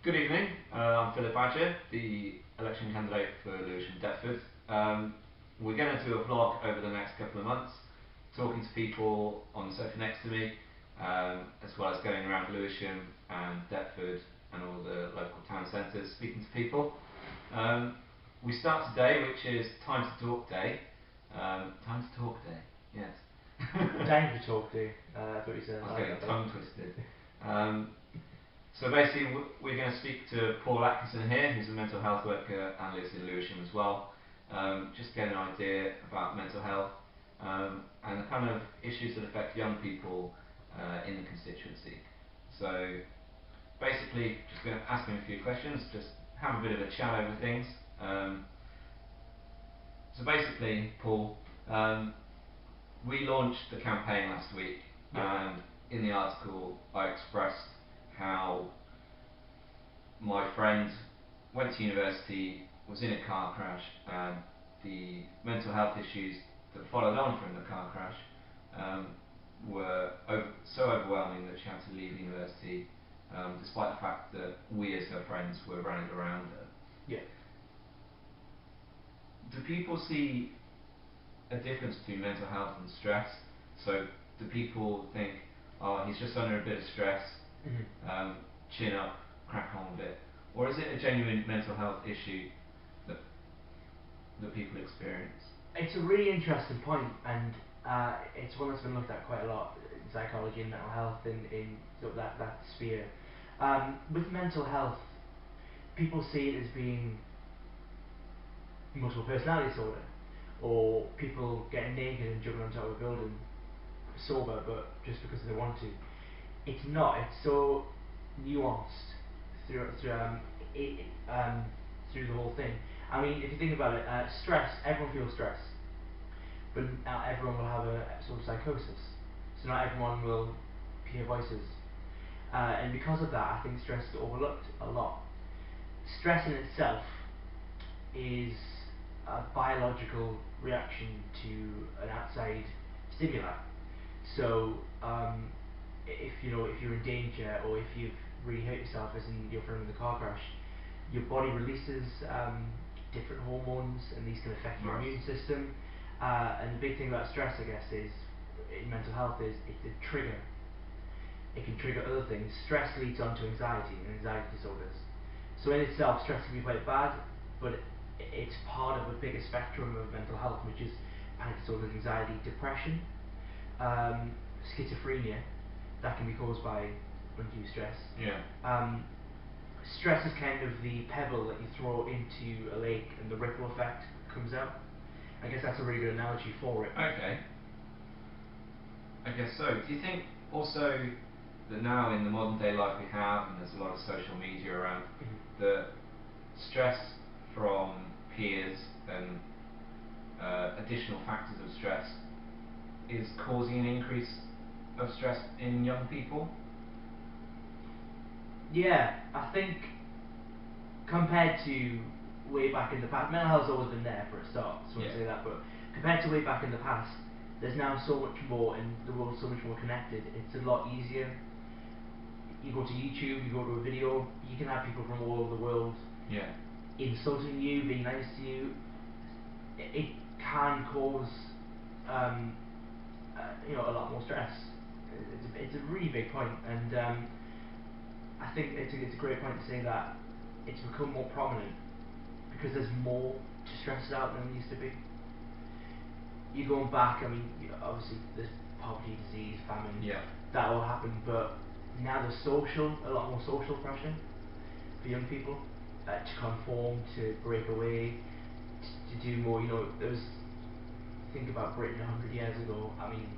Good evening, I'm Phillip, the election candidate for Lewisham, Deptford. We're going to do a vlog over the next couple of months, talking to people on the sofa next to me, as well as going around Lewisham and Deptford and all the local town centres, speaking to people. We start today, which is Time to Talk Day. Time to Talk Day, yes. Time to Talk Day, I thought you said. I was getting tongue twisted. So basically we're going to speak to Paul Atkinson here, who's a mental health worker and lives in Lewisham as well. Just get an idea about mental health and the kind of issues that affect young people in the constituency. So basically just going to ask him a few questions, just have a bit of a chat over things. So basically, Paul, we launched the campaign last week, and in the article I expressed how my friend went to university, was in a car crash, and the mental health issues that followed on from the car crash were so overwhelming that she had to leave university, despite the fact that we as her friends were rallied around her. Yeah. Do people see a difference between mental health and stress? So do people think, oh, he's just under a bit of stress, chin up, crack on with it? Or is it a genuine mental health issue that people experience? It's a really interesting point, and it's one that's been looked at quite a lot in psychology and mental health in sort of that sphere. With mental health, people see it as being multiple personality disorder, or people getting naked and jumping on top of a building sober, but just because they want to. It's not. It's so nuanced through the whole thing. I mean, if you think about it, stress. Everyone feels stress, but not everyone will have a sort of psychosis. So not everyone will hear voices, and because of that, I think stress is overlooked a lot. Stress in itself is a biological reaction to an outside stimuli. So if you're in danger, or if you've really hurt yourself, as in your friend with the car crash, your body releases different hormones, and these can affect your immune system. And the big thing about stress, I guess, is in mental health is it's a trigger. It can trigger other things. Stress leads on to anxiety and anxiety disorders. So in itself, stress can be quite bad, but it's part of a bigger spectrum of mental health, which is panic disorders, anxiety, depression, schizophrenia, that can be caused by undue stress. Stress is kind of the pebble that you throw into a lake and the ripple effect comes out. I guess that's a really good analogy for it. Okay. I guess so. Do you think also that now in the modern day life we have, and there's a lot of social media around, the stress from peers and additional factors of stress is causing an increase of stress in young people? Yeah, I think compared to way back in the past, mental health's always been there for a start, so I say that, but compared to way back in the past, there's now so much more, and the world's so much more connected. It's a lot easier. You go to YouTube, you go to a video, you can have people from all over the world insulting you, being nice to you. It can cause a lot more stress. It's a really big point, and I think it's a great point to say that it's become more prominent because there's more to stress out than there used to be. You're going back, I mean, obviously there's poverty, disease, famine, that all happened, but now there's a lot more social pressure for young people to conform, to break away, to do more. Think about Britain 100 years ago. I mean,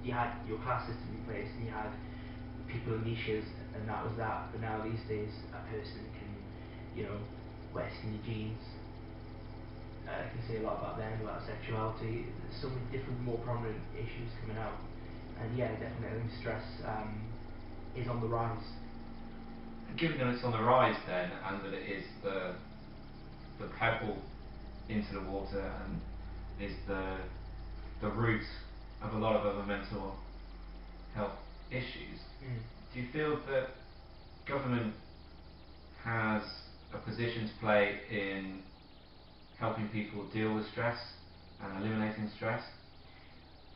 you had your class system in place, and you had people in niches, and that was that. But now these days, a person can, wear skinny jeans. I can say a lot about them, about sexuality. There's so many different, more prominent issues coming out, and definitely I think stress is on the rise. Given that it's on the rise then, and that it is the pebble into the water, and is the root of a lot of other mental health issues, do you feel that government has a position to play in helping people deal with stress and eliminating stress?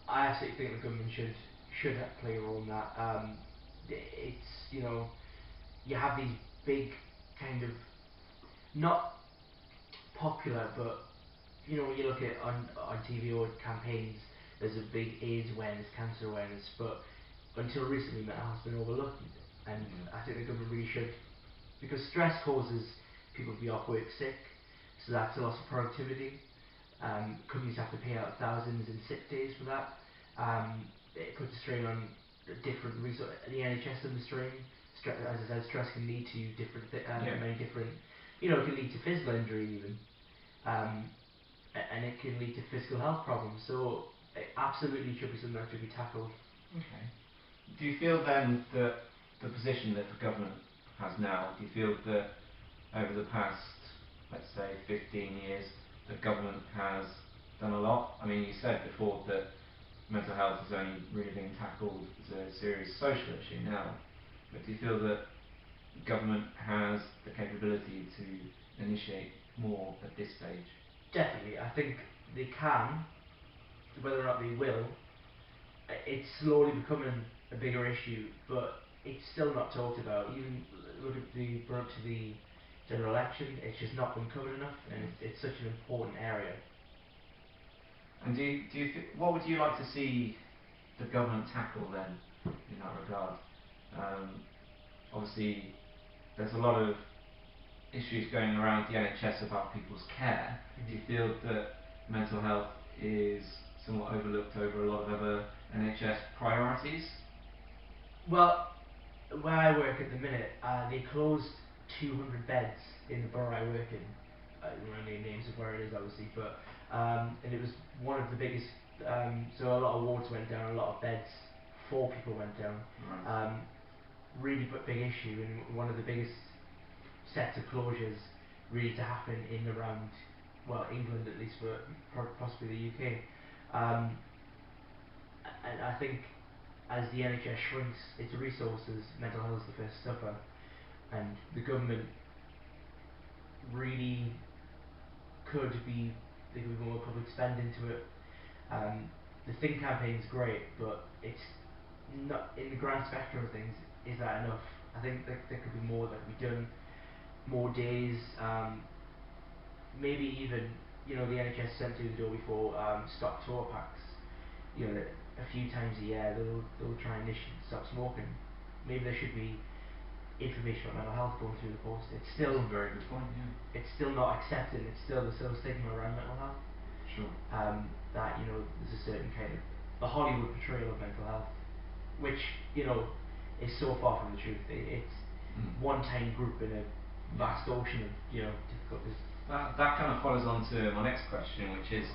I absolutely think the government should play a role in that. It's, you know, you have these big kind of, not popular, but you know, when you look at on TV or campaigns, there's a big AIDS awareness, cancer awareness, but until recently mental health has been overlooked, and I think the government really should, because stress causes people to be off work sick, so that's a loss of productivity. Companies have to pay out thousands in sick days for that. It puts a strain on different resources. The NHS under strain. As I said, stress can lead to many different, you know, it can lead to physical injury even, and it can lead to physical health problems. So it absolutely should be something that should be tackled. Okay. Do you feel then that the position that the government has now, do you feel that over the past, let's say, 15 years, the government has done a lot? I mean, you said before that mental health is only really being tackled as a serious social issue now, but do you feel that government has the capability to initiate more at this stage? Definitely, I think they can. Whether or not they will, it's slowly becoming a bigger issue, but it's still not talked about. Even look at the run up to the general election, it's just not been covered enough, and it's such an important area. And what would you like to see the government tackle then in that regard? Obviously, there's a lot of issues going around the NHS about people's care. Do you feel that mental health is somewhat overlooked over a lot of other NHS priorities? Well, where I work at the minute, they closed 200 beds in the borough I work in. I don't want to name names of where it is, obviously, but and it was one of the biggest. So a lot of wards went down, a lot of beds for people went down. Right. Really big issue, and one of the biggest sets of closures really to happen in around, well, England at least, but possibly the UK. And I think as the NHS shrinks its resources, mental health is the first to suffer, and the government really could be more public spend into it. The Think campaign is great, but it's not, in the grand spectrum of things, is that enough? I think there could be more that could be done, more days, maybe even, you know, the NHS sent through the door before, stop tour packs. You know, a few times a year they'll try and stop smoking. Maybe there should be information on mental health going through the post. It's still That's a very good point. Yeah. It's still not accepted. It's still there's still a stigma around mental health. Sure. That, you know, there's a certain kind of the Hollywood portrayal of mental health, which, you know, is so far from the truth. It's one tiny group in a vast ocean of, you know, difficulties. That kind of follows on to my next question, which is,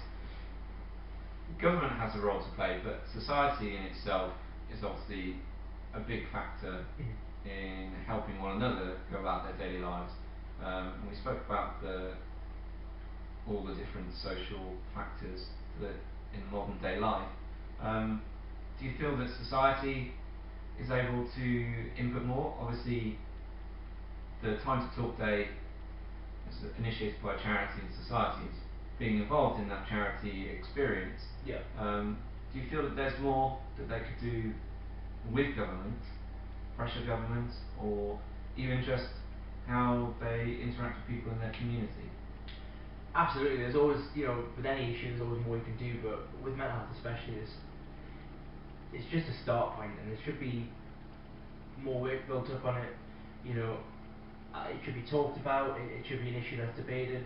government has a role to play, but society in itself is obviously a big factor in helping one another go about their daily lives. And we spoke about all the different social factors that in modern day life. Do you feel that society is able to input more? Obviously, the Time to Talk Day is initiated by charity and societies being involved in that charity experience. Yeah. Do you feel that there's more that they could do with government, pressure government, or even just how they interact with people in their community? Absolutely. There's always, you know, with any issue, there's always more you can do, but with mental health especially, it's just a start point, and there should be more work built up on it. You know, it should be talked about. It should be an issue that's debated.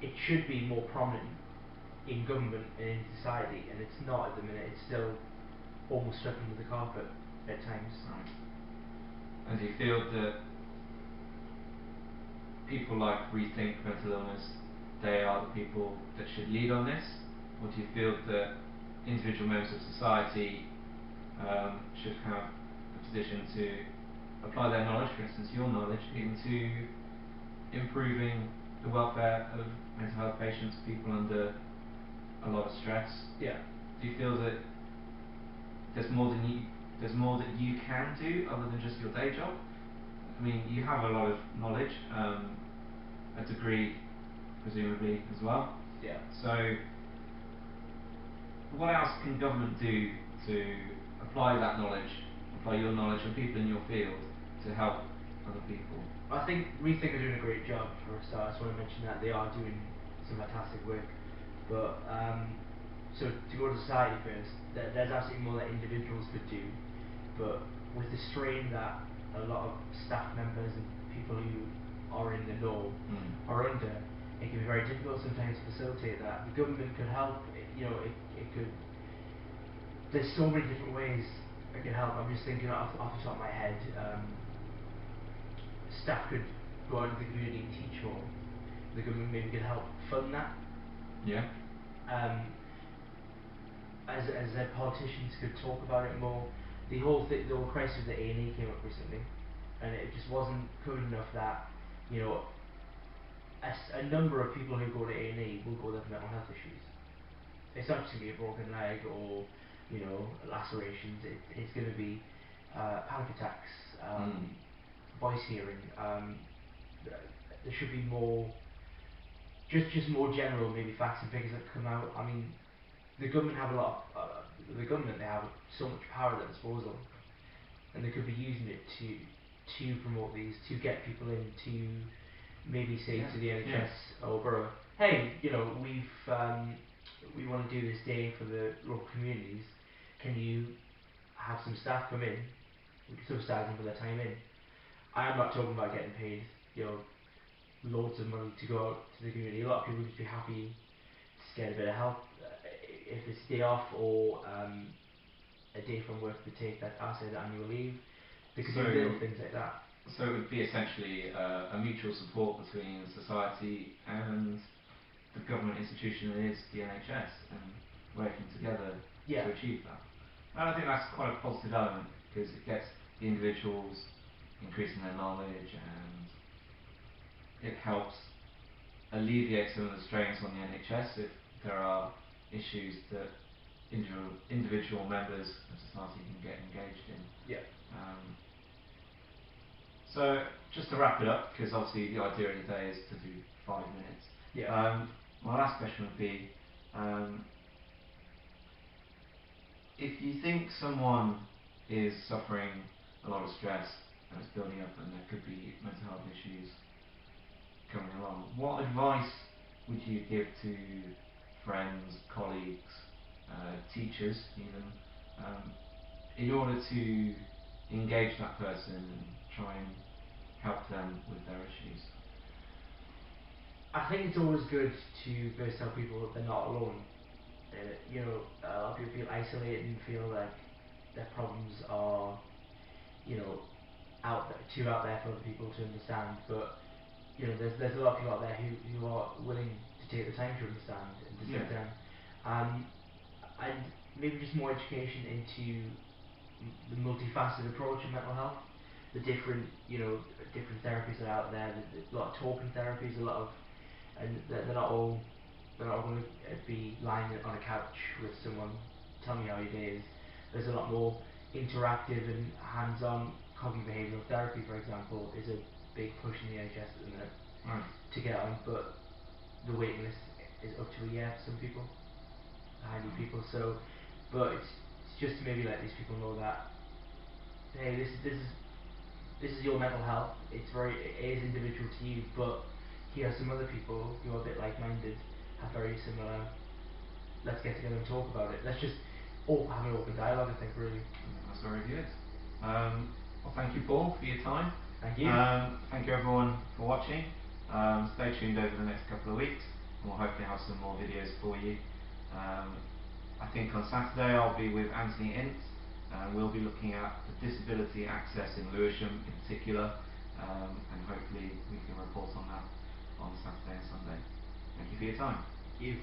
It should be more prominent in government and in society, and it's not at the minute. It's still almost swept under the carpet at times. Right. And do you feel that people like Rethink Mental Illness, they are the people that should lead on this, or do you feel that individual members of society should have the position to apply their knowledge, for instance your knowledge, into improving the welfare of mental health patients, people under a lot of stress? Yeah. Do you feel that there's more that you can do other than just your day job? I mean, you have a lot of knowledge, a degree presumably as well. Yeah. So, what else can government do to apply that knowledge, apply your knowledge of people in your field to help other people? I think we think they're doing a great job for a start. I just want to mention that they are doing some fantastic work. But so to go to society first, there's absolutely more that individuals could do. But with the strain that a lot of staff members and people who are in the know are under, it can be very difficult sometimes to facilitate that. The government could help. It could. There's so many different ways it can help. I'm just thinking off the top of my head. Staff could go out into the community and teach more. The government maybe could help fund that. Yeah. As politicians could talk about it more. The whole crisis of the A&E came up recently, and it just wasn't good enough that a number of people who go to A&E will go there for mental health issues. It's not just going to be a broken leg or lacerations. It's going to be panic attacks, voice hearing. There should be more, just more general maybe facts and figures that come out. I mean, the government have a lot. They have so much power at their disposal, and they could be using it to promote these, to get people in, to maybe say to the NHS or borough, hey, we want to do this day for the local communities. Can you have some staff come in? We can subsidise them for their time in. I am not talking about getting paid, loads of money to go out to the community. A lot of people would just be happy to get a bit of help. If it's a day off or a day from work to take that annual leave, they could do little things like that. So it would be essentially a mutual support between society and the government institution that is the NHS, and working together to achieve that. And I think that's quite a positive element, because it gets the individuals increasing their knowledge, and it helps alleviate some of the strains on the NHS if there are issues that individual members of society can get engaged in. Yeah. So just to wrap it up, because obviously the idea of the day is to do 5 minutes. Yeah. My last question would be, if you think someone is suffering a lot of stress and it's building up and there could be mental health issues coming along, what advice would you give to friends, colleagues, teachers even, in order to engage that person and try and help them with their issues? I think it's always good to first tell people that they're not alone. A lot of people feel isolated and feel like their problems are, too out there for other people to understand. But there's a lot of people out there who are willing to take the time to understand and to sit down. And maybe just more education into the multifaceted approach in mental health. The different therapies that are out there. There's a lot of talking therapies, and they're not all going to be lying on a couch with someone telling you how your day is. There's a lot more interactive and hands-on cognitive behavioural therapy, for example, is a big push in the NHS at the minute to get on, but the waiting list is up to a year for some people, highly people. So, but it's just to maybe let these people know that, hey, this is your mental health. It is individual to you, but here are some other people who are a bit like-minded, have very similar. Let's get together and talk about it. Let's just have an open dialogue, I think, really. That's very good. Well, thank you, Paul, for your time. Thank you. Thank you, everyone, for watching. Stay tuned over the next couple of weeks, and we'll hopefully have some more videos for you. I think on Saturday I'll be with Anthony Ince, and we'll be looking at the disability access in Lewisham in particular, and hopefully we can report on that on Saturday and Sunday. Thank you for your time. Thank you.